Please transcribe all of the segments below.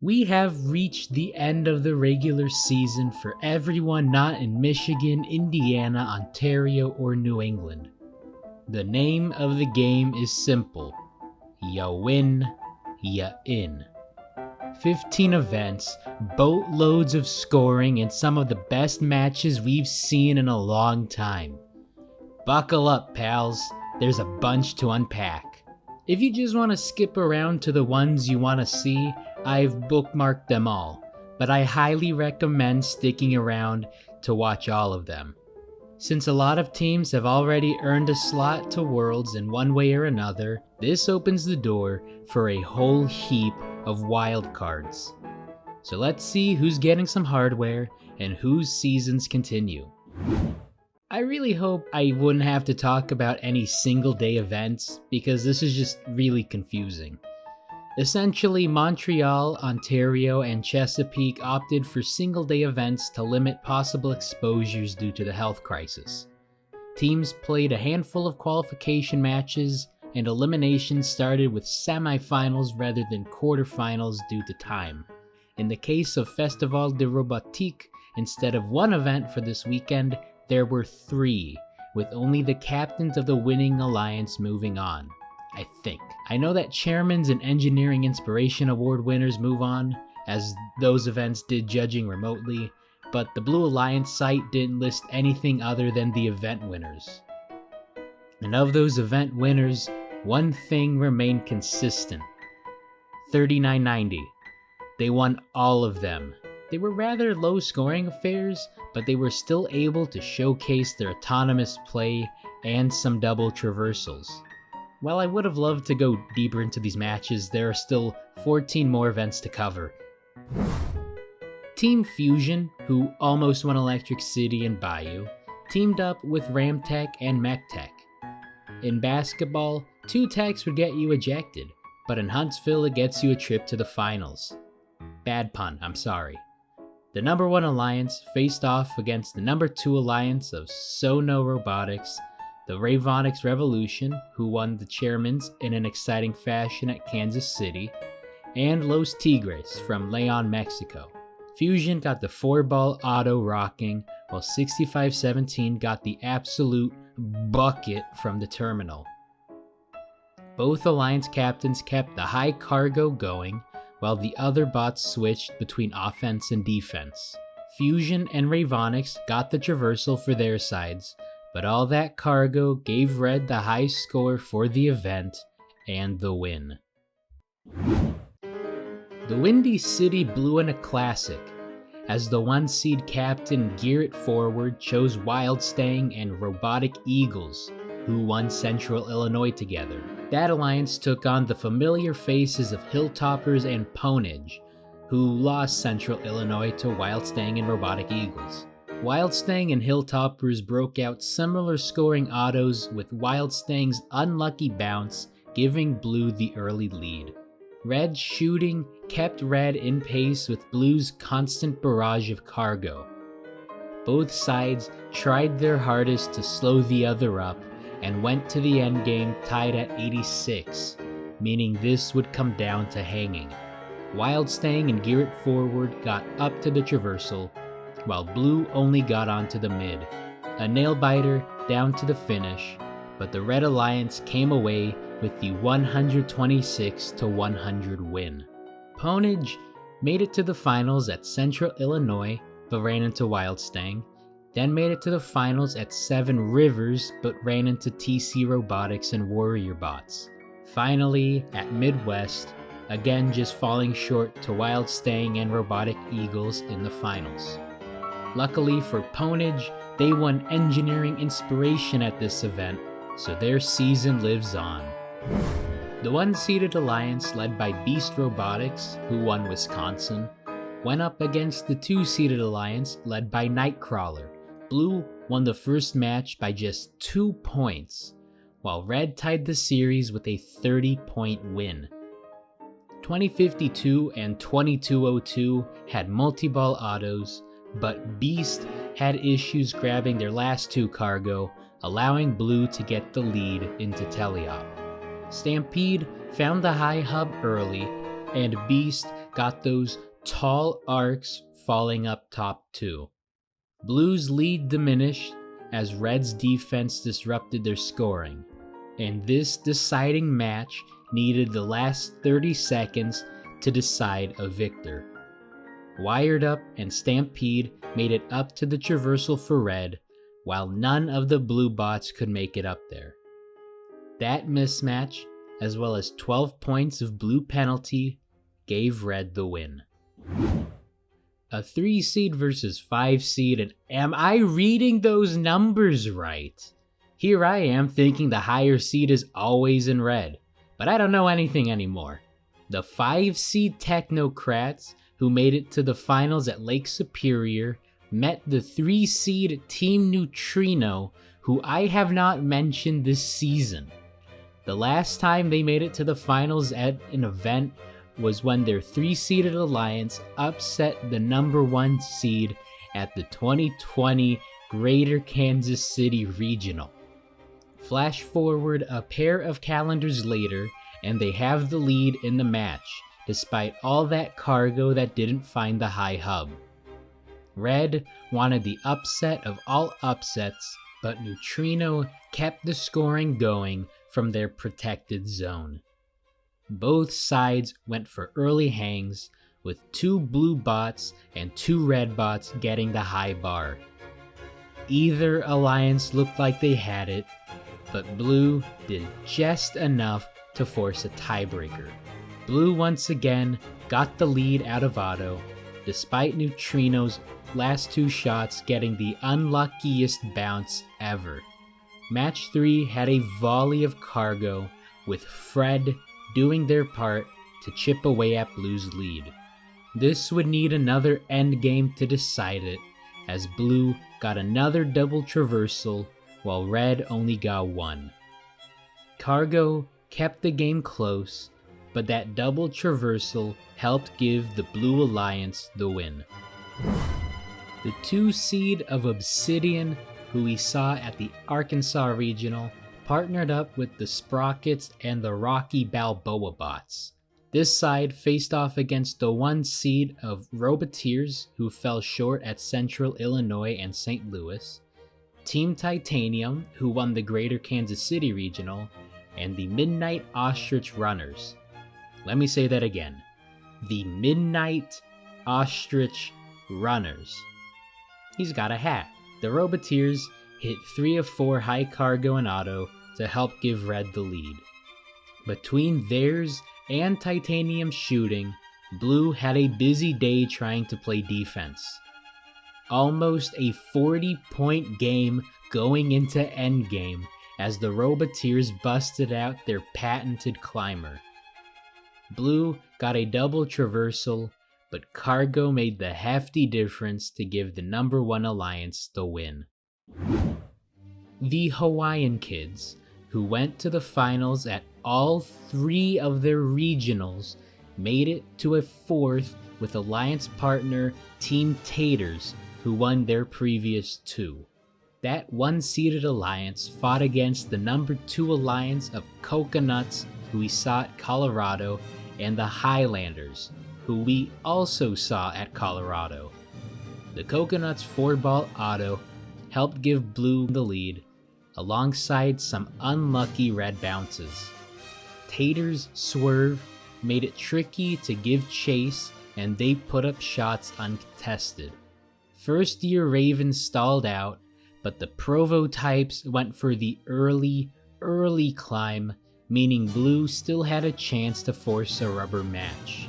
We have reached the end of the regular season for everyone not in Michigan, Indiana, Ontario, or New England. The name of the game is simple. Ya win, ya in. 15 events, boatloads of scoring, and some of the best matches we've seen in a long time. Buckle up, pals. There's a bunch to unpack. If you just want to skip around to the ones you want to see, I've bookmarked them all, but I highly recommend sticking around to watch all of them. Since a lot of teams have already earned a slot to Worlds in one way or another, this opens the door for a whole heap of wildcards. So let's see who's getting some hardware and whose seasons continue. I really hope I wouldn't have to talk about any single day events because this is just really confusing. Essentially, Montreal, Ontario, and Chesapeake opted for single-day events to limit possible exposures due to the health crisis. Teams played a handful of qualification matches, and eliminations started with semifinals rather than quarterfinals due to time. In the case of Festival de Robotique, instead of one event for this weekend, there were 3, with only the captains of the winning alliance moving on. I think. I know that Chairman's and Engineering Inspiration Award winners move on, as those events did judging remotely, but the Blue Alliance site didn't list anything other than the event winners. And of those event winners, one thing remained consistent. 3990. They won all of them. They were rather low-scoring affairs, but they were still able to showcase their autonomous play and some double traversals. While I would have loved to go deeper into these matches, there are still 14 more events to cover. Team Fusion, who almost won Electric City and Bayou, teamed up with Ramtech and MechTech. In basketball, 2 techs would get you ejected, but in Huntsville it gets you a trip to the finals. Bad pun, I'm sorry. The number 1 alliance faced off against the number 2 alliance of Sono Robotics, the Ravonics Revolution, who won the Chairman's in an exciting fashion at Kansas City, and Los Tigres from Leon, Mexico. Fusion got the 4-ball auto rocking, while 6517 got the absolute bucket from the terminal. Both alliance captains kept the high cargo going, while the other bots switched between offense and defense. Fusion and Ravonics got the traversal for their sides, but all that cargo gave Red the high score for the event and the win. The Windy City blew in a classic, as the 1-seed captain Garrett Forward chose Wildstang and Robotic Eagles, who won Central Illinois together. That alliance took on the familiar faces of Hilltoppers and Ponage, who lost Central Illinois to Wildstang and Robotic Eagles. Wildstang and Hilltoppers broke out similar scoring autos, with Wildstang's unlucky bounce giving Blue the early lead. Red's shooting kept Red in pace with Blue's constant barrage of cargo. Both sides tried their hardest to slow the other up and went to the endgame tied at 86, meaning this would come down to hanging. Wildstang and Garrett Forward got up to the traversal, while Blue only got onto the mid. A nail-biter down to the finish, but the Red Alliance came away with the 126-100 win. Ponage made it to the finals at Central Illinois, but ran into Wildstang, then made it to the finals at Seven Rivers, but ran into TC Robotics and Warrior Bots. Finally, at Midwest, again just falling short to Wildstang and Robotic Eagles in the finals. Luckily for Ponage, they won Engineering Inspiration at this event, so their season lives on. The 1-seeded alliance led by Beast Robotics, who won Wisconsin, went up against the 2-seeded alliance led by Nightcrawler. Blue won the first match by just 2 points, while Red tied the series with a 30-point win. 2052 and 2202 had multi-ball autos, but Beast had issues grabbing their last 2 cargo, allowing Blue to get the lead into Teleop. Stampede found the high hub early, and Beast got those tall arcs falling up top too. Blue's lead diminished as Red's defense disrupted their scoring, and this deciding match needed the last 30 seconds to decide a victor. Wired Up and Stampede made it up to the traversal for Red, while none of the blue bots could make it up there. That mismatch, as well as 12 points of blue penalty, gave Red the win. A 3 seed versus 5 seed, and am I reading those numbers right? Here I am thinking the higher seed is always in red, but I don't know anything anymore. The 5 seed Technocrats, who made it to the finals at Lake Superior, met the 3 seed Team Neutrino, who I have not mentioned this season. The last time they made it to the finals at an event was when their 3-seeded alliance upset the number 1 seed at the 2020 Greater Kansas City Regional. Flash forward a pair of calendars later, and they have the lead in the match, despite all that cargo that didn't find the high hub. Red wanted the upset of all upsets, but Neutrino kept the scoring going from their protected zone. Both sides went for early hangs, with 2 blue bots and 2 red bots getting the high bar. Either alliance looked like they had it, but blue did just enough to force a tiebreaker. Blue once again got the lead out of auto, despite Neutrino's last 2 shots getting the unluckiest bounce ever. Match 3 had a volley of cargo, with Fred doing their part to chip away at Blue's lead. This would need another endgame to decide it, as Blue got another double traversal, while Red only got 1. Cargo kept the game close, but that double traversal helped give the Blue Alliance the win. The 2 seed of Obsidian, who we saw at the Arkansas Regional, partnered up with the Sprockets and the Rocky Balboa bots. This side faced off against the 1 seed of Roboteers, who fell short at Central Illinois and St. Louis, Team Titanium, who won the Greater Kansas City Regional, and the Midnight Ostrich Runners. Let me say that again. The Midnight Ostrich Runners. He's got a hat. The Roboteers hit 3 of 4 high cargo and auto to help give Red the lead. Between theirs and Titanium shooting, Blue had a busy day trying to play defense. Almost a 40-point game going into endgame as the Roboteers busted out their patented climber. Blue got a double traversal, but cargo made the hefty difference to give the number 1 alliance the win. The Hawaiian kids, who went to the finals at all 3 of their regionals, made it to a 4th with alliance partner Team Taters, who won their previous 2. That 1-seeded alliance fought against the number 2 alliance of Coconuts, who we saw at Colorado, and the Highlanders, who we also saw at Colorado. The Coconuts 4-ball auto helped give Blue the lead, alongside some unlucky red bounces. Tater's swerve made it tricky to give chase, and they put up shots uncontested. First-year Ravens stalled out, but the Provo types went for the early climb, meaning Blue still had a chance to force a rubber match.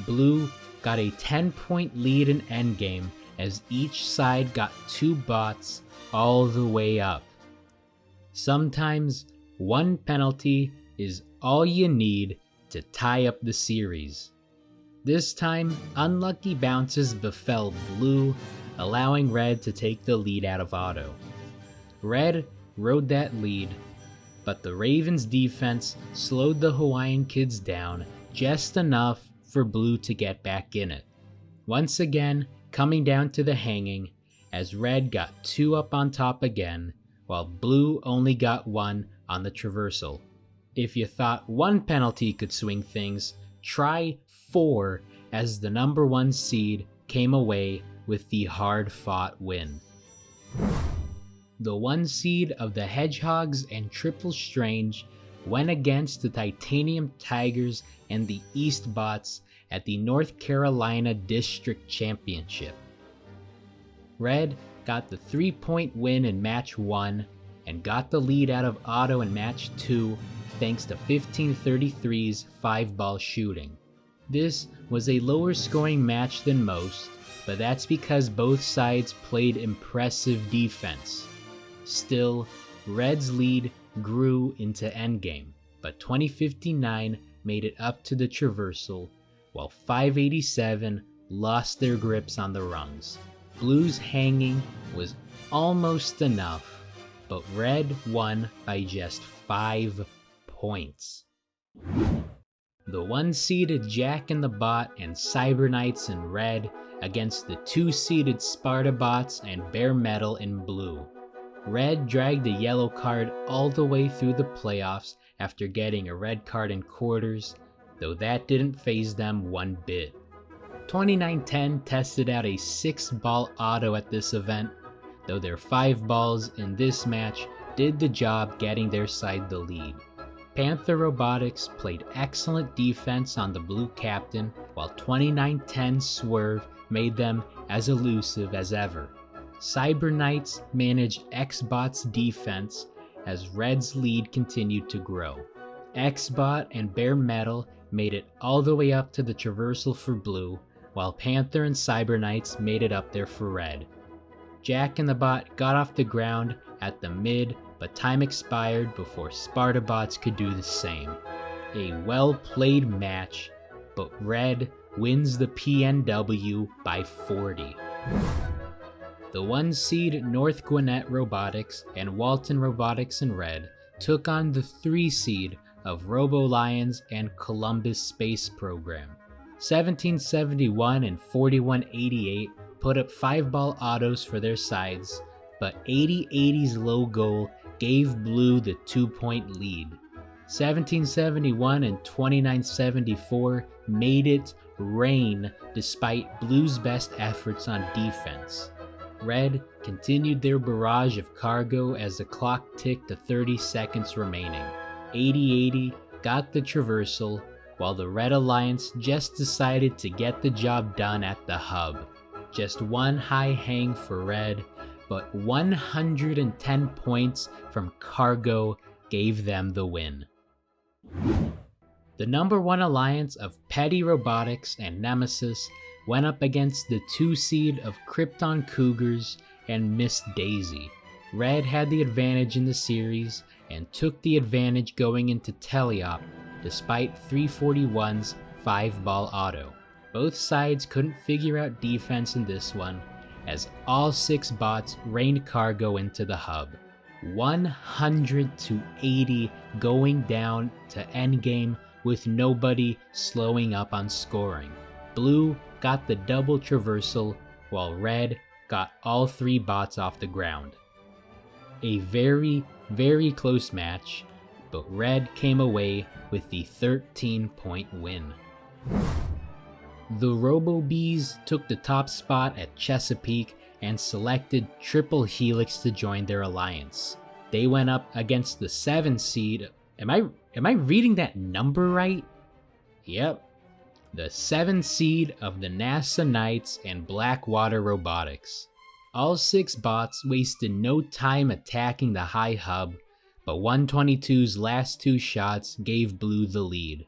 Blue got a 10-point lead in endgame as each side got 2 bots all the way up. Sometimes 1 penalty is all you need to tie up the series. This time, unlucky bounces befell Blue, allowing Red to take the lead out of auto. Red rode that lead, but the Ravens' defense slowed the Hawaiian kids down just enough for Blue to get back in it. Once again, coming down to the hanging, as Red got 2 up on top again, while Blue only got 1 on the traversal. If you thought 1 penalty could swing things, Tri-4 as the number 1 seed came away with the hard-fought win. The 1 seed of the Hedgehogs and Triple Strange went against the Titanium Tigers and the East Bots at the North Carolina District Championship. Red got the 3-point win in match 1 and got the lead out of Otto in match 2 thanks to 1533's 5-ball shooting. This was a lower scoring match than most, but that's because both sides played impressive defense. Still, Red's lead grew into endgame, but 2059 made it up to the traversal, while 587 lost their grips on the rungs. Blue's hanging was almost enough, but Red won by just 5 points. The 1-seeded Jack in the Bot and Cyber Knights in red against the 2-seeded Sparta Bots and Bare Metal in blue. Red dragged a yellow card all the way through the playoffs after getting a red card in quarters, though that didn't faze them one bit. 2910 tested out a 6-ball auto at this event, though their 5 balls in this match did the job getting their side the lead. Panther Robotics played excellent defense on the blue captain, while 2910's swerve made them as elusive as ever. Cyber Knights managed X-Bot's defense as Red's lead continued to grow. X-Bot and Bare Metal made it all the way up to the traversal for blue, while Panther and Cyber Knights made it up there for red. Jack in the Bot got off the ground at the mid, but time expired before Sparta Bots could do the same. A well-played match, but Red wins the PNW by 40. The 1-seed North Gwinnett Robotics and Walton Robotics in red took on the 3-seed of Robo Lions and Columbus Space Program. 1771 and 4188 put up 5-ball autos for their sides, but 8080's low goal gave Blue the 2-point lead. 1771 and 2974 made it rain despite Blue's best efforts on defense. Red continued their barrage of cargo as the clock ticked to 30 seconds remaining. 8080 got the traversal, while the Red Alliance just decided to get the job done at the hub. Just one high hang for Red, but 110 points from cargo gave them the win. The number 1 alliance of Petty Robotics and Nemesis went up against the 2-seed of Krypton Cougars and Miss Daisy. Red had the advantage in the series and took the advantage going into Teleop despite 341's 5-ball auto. Both sides couldn't figure out defense in this one, as all 6 bots rained cargo into the hub. 100 to 80 going down to endgame with nobody slowing up on scoring. Blue got the double traversal, while Red got all 3 bots off the ground. A very, very close match, but Red came away with the 13-point win. The Robo Bees took the top spot at Chesapeake and selected Triple Helix to join their alliance. They went up against the 7-seed. Am I reading that number right? Yep. The 7-seed of the NASA Knights and Blackwater Robotics. All 6 bots wasted no time attacking the high hub, but 122's last 2 shots gave Blue the lead.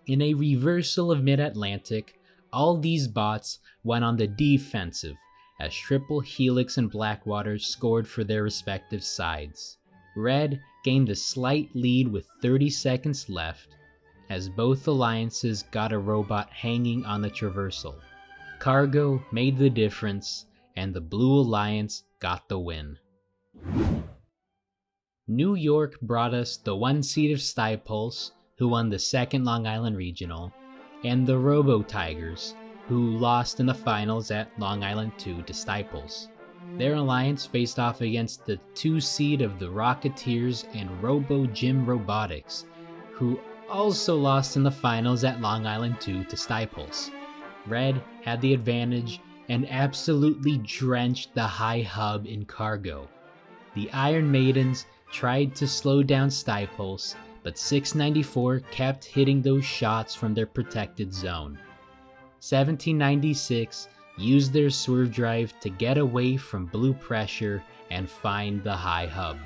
In a reversal of Mid-Atlantic, all these bots went on the defensive as Triple Helix and Blackwater scored for their respective sides. Red gained a slight lead with 30 seconds left, as both alliances got a robot hanging on the traversal. Cargo made the difference, and the Blue Alliance got the win. New York brought us the 1-seed of Stipulse, who won the 2nd Long Island Regional, and the Robo Tigers, who lost in the finals at Long Island 2 to Stipulse. Their alliance faced off against the 2-seed of the Rocketeers and Robo Gym Robotics, who also lost in the finals at Long Island 2 to Stieples. Red had the advantage and absolutely drenched the high hub in cargo. The Iron Maidens tried to slow down Stieples, but 694 kept hitting those shots from their protected zone. 1796 used their swerve drive to get away from blue pressure and find the high hub.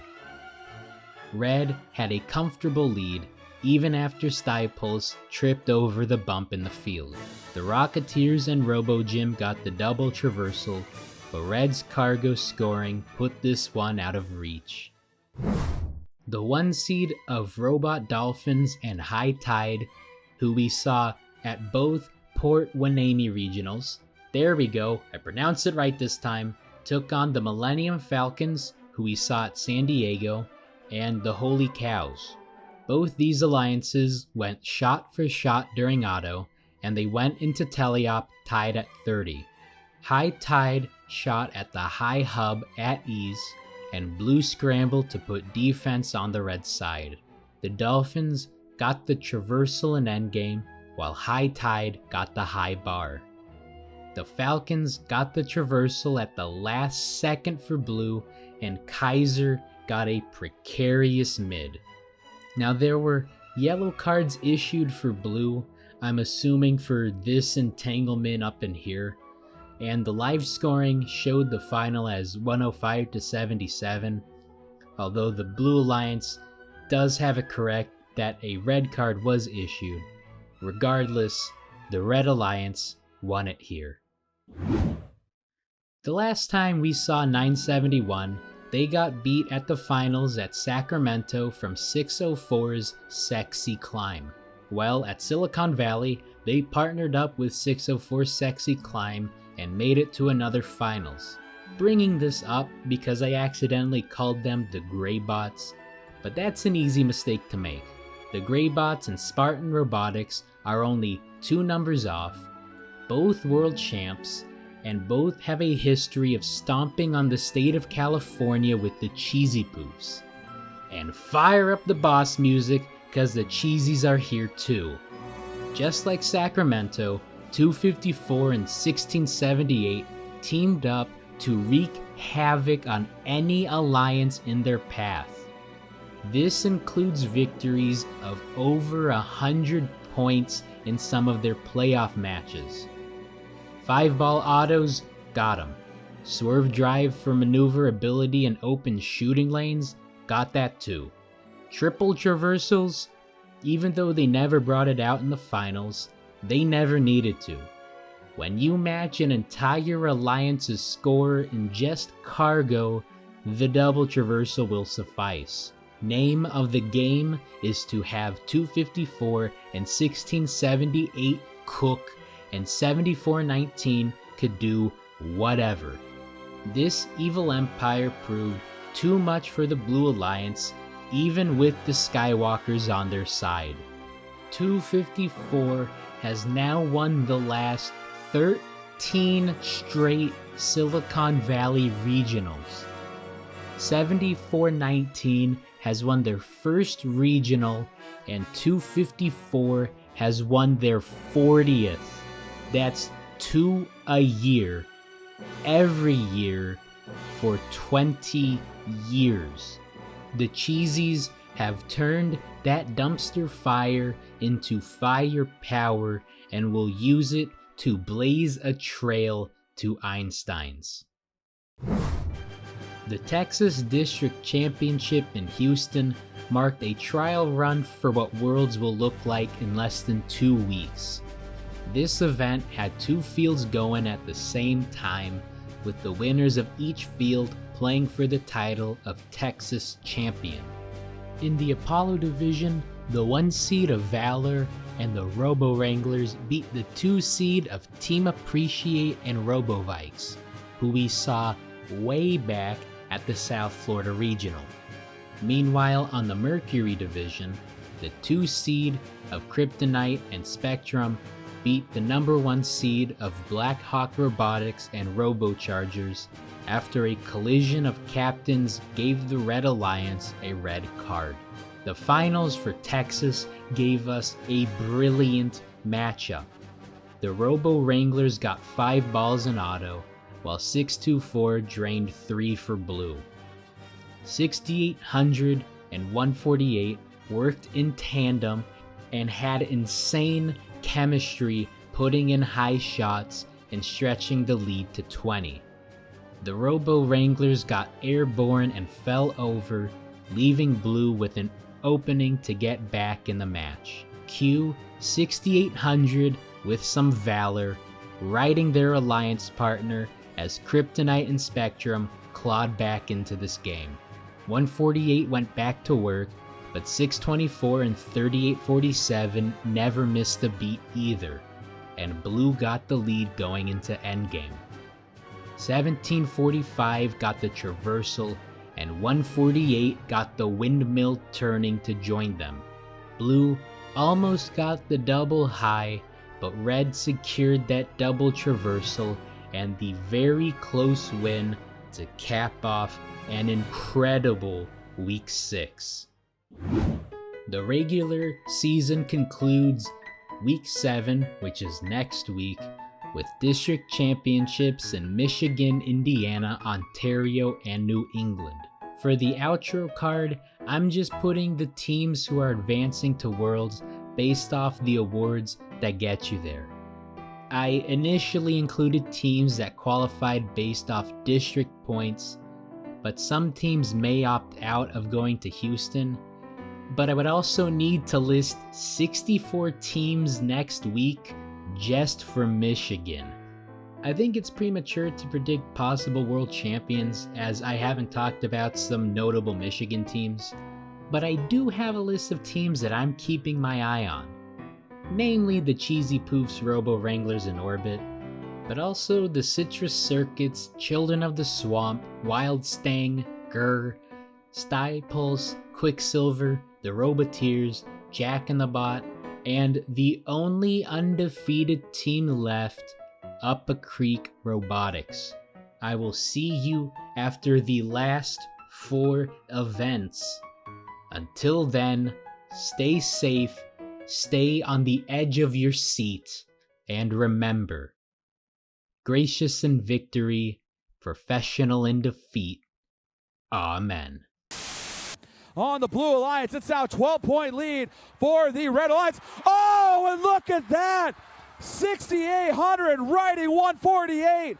Red had a comfortable lead even after Stieples tripped over the bump in the field. The Rocketeers and RoboJim got the double traversal, but Red's cargo scoring put this one out of reach. The 1 seed of Robot Dolphins and High Tide, who we saw at both Port Hueneme regionals, there we go, I pronounced it right this time, took on the Millennium Falcons, who we saw at San Diego, and the Holy Cows. Both these alliances went shot for shot during auto, and they went into teleop tied at 30. High Tide shot at the high hub at ease, and Blue scrambled to put defense on the red side. The Dolphins got the traversal and endgame, while High Tide got the high bar. The Falcons got the traversal at the last second for Blue, and Kaiser got a precarious mid. Now there were yellow cards issued for Blue, I'm assuming for this entanglement up in here, and the live scoring showed the final as 105 to 77, although the Blue Alliance does have it correct that a red card was issued. Regardless, the Red Alliance won it here. The last time we saw 971, they got beat at the finals at Sacramento from 604's Sexy Climb. Well, at Silicon Valley, they partnered up with 604's Sexy Climb and made it to another finals. Bringing this up because I accidentally called them the Greybots, but that's an easy mistake to make. The Greybots and Spartan Robotics are only 2 numbers off, both world champs, and both have a history of stomping on the state of California with the Cheesy Poofs. And fire up the boss music, cause the Cheesies are here too. Just like Sacramento, 254 and 1678 teamed up to wreak havoc on any alliance in their path. This includes victories of over 100 points in some of their playoff matches. 5-ball autos, got 'em. Swerve drive for maneuverability and open shooting lanes, got that too. Triple traversals, even though they never brought it out in the finals, they never needed to. When you match an entire alliance's score in just cargo, the double traversal will suffice. Name of the game is to have 254 and 1678 cook, and 7419 could do whatever. This evil empire proved too much for the Blue Alliance, even with the Skywalkers on their side. 254 has now won the last 13 straight Silicon Valley regionals. 7419 has won their first regional, and 254 has won their 40th. That's 2 a year, every year, for 20 years. The Cheesies have turned that dumpster fire into firepower and will use it to blaze a trail to Einstein's. The Texas District Championship in Houston marked a trial run for what Worlds will look like in less than 2 weeks. This event had 2 fields going at the same time, with the winners of each field playing for the title of Texas Champion. In the Apollo division, the 1 seed of Valor and the Robo Wranglers beat the 2 seed of Team Appreciate and RoboVikes, who we saw way back at the South Florida Regional. Meanwhile, on the Mercury division, the 2 seed of Kryptonite and Spectrum beat the number 1 seed of Black Hawk Robotics and Robochargers after a collision of captains gave the Red Alliance a red card. The finals for Texas gave us a brilliant matchup. The Robo Wranglers got 5 balls in auto, while 624 drained 3 for blue. 6800 and 148 worked in tandem and had insane chemistry, putting in high shots and stretching the lead to 20. The Robo Wranglers got airborne and fell over, leaving blue with an opening to get back in the match. Q 6800 with some valor, riding their alliance partner as Kryptonite and Spectrum clawed back into this game. 148 went back to work, but 624 and 3847 never missed a beat either, and blue got the lead going into endgame. 1745 got the traversal, and 148 got the windmill turning to join them. Blue almost got the double high, but red secured that double traversal and the very close win to cap off an incredible Week 6. The regular season concludes Week 7, which is next week, with district championships in Michigan, Indiana, Ontario, and New England. For the outro card, I'm just putting the teams who are advancing to Worlds based off the awards that get you there. I initially included teams that qualified based off district points, but some teams may opt out of going to Houston. But I would also need to list 64 teams next week just for Michigan. I think it's premature to predict possible world champions, as I haven't talked about some notable Michigan teams, but I do have a list of teams that I'm keeping my eye on. Namely the Cheesy Poofs Robo Wranglers in orbit, but also the Citrus Circuits, Children of the Swamp, Wild Stang, Grr, Sty Pulse, Quicksilver, the Roboteers, Jack in the Bot, and the only undefeated team left, Up a Creek Robotics. I will see you after the last 4 events. Until then, stay safe, stay on the edge of your seat, and remember, gracious in victory, professional in defeat. Amen. On the Blue Alliance, it's now a 12-point lead for the Red Alliance. Oh, and look at that! 6,800 riding 148.